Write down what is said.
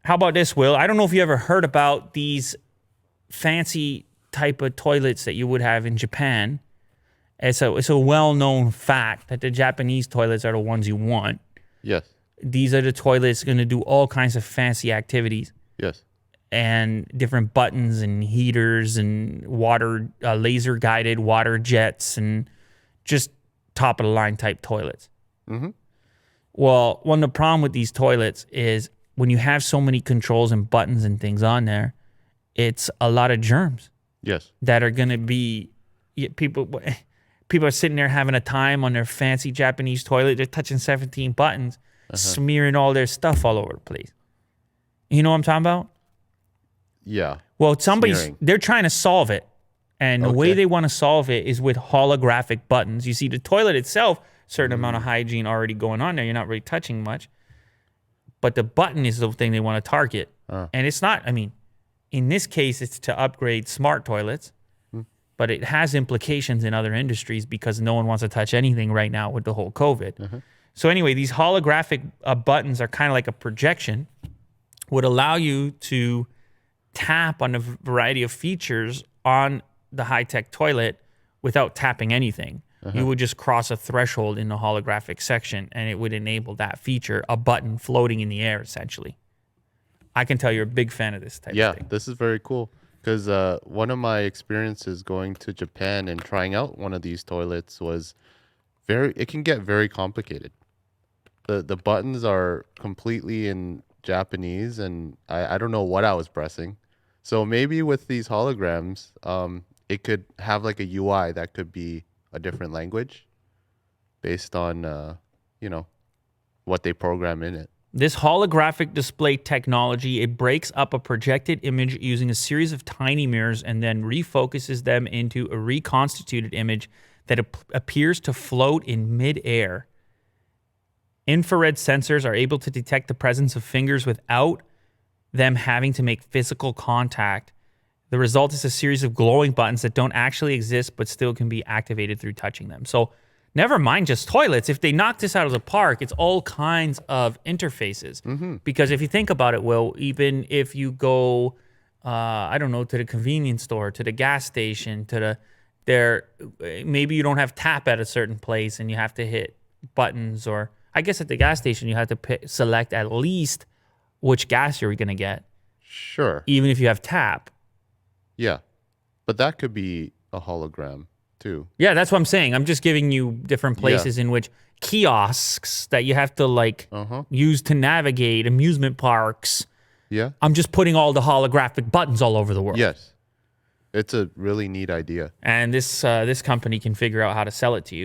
how about this, Will? I don't know if you ever heard about these fancy type of toilets that you would have in Japan. It's a well-known fact that the Japanese toilets are the ones you want. Yes. These are the toilets going to do all kinds of fancy activities. Yes. And different buttons and heaters and water, laser-guided water jets and just top-of-the-line type toilets. Mm-hmm. Well, one of the problem with these toilets is when you have so many controls and buttons and things on there, it's a lot of germs. Yes. That are going to be people are sitting there having a time on their fancy Japanese toilet. They're touching 17 buttons, smearing all their stuff all over the place. You know what I'm talking about? Yeah. Well, they're trying to solve it. And the way they want to solve it is with holographic buttons. You see, the toilet itself, certain amount of hygiene already going on there. You're not really touching much. But the button is the thing they want to target. And it's not, I mean, in this case, it's to upgrade smart toilets. But it has implications in other industries because no one wants to touch anything right now with the whole COVID. So anyway, these holographic buttons are kind of like a projection, would allow you to tap on a variety of features on the high-tech toilet without tapping anything. You would just cross a threshold in the holographic section, and it would enable that feature, a button floating in the air, essentially. I can tell you're a big fan of this type of thing. Yeah, this is very cool. Because one of my experiences going to Japan and trying out one of these toilets was it can get very complicated. The buttons are completely in Japanese, and I don't know what I was pressing. So maybe with these holograms, it could have like a UI that could be a different language based on, what they program in it. This holographic display technology, it breaks up a projected image using a series of tiny mirrors and then refocuses them into a reconstituted image that appears to float in midair. Infrared sensors are able to detect the presence of fingers without them having to make physical contact. The result is a series of glowing buttons that don't actually exist but still can be activated through touching them. So never mind just toilets. If they knock this out of the park, it's all kinds of interfaces. Because if you think about it, Will, even if you go, to the convenience store, to the gas station, maybe you don't have tap at a certain place and you have to hit buttons, or I guess at the gas station you have to select at least which gas you're going to get. Sure. Even if you have tap. Yeah. But that could be a hologram too. Yeah, that's what I'm saying. I'm just giving you different places in which kiosks that you have to use to navigate, amusement parks. Yeah. I'm just putting all the holographic buttons all over the world. Yes. It's a really neat idea. And this company can figure out how to sell it to you.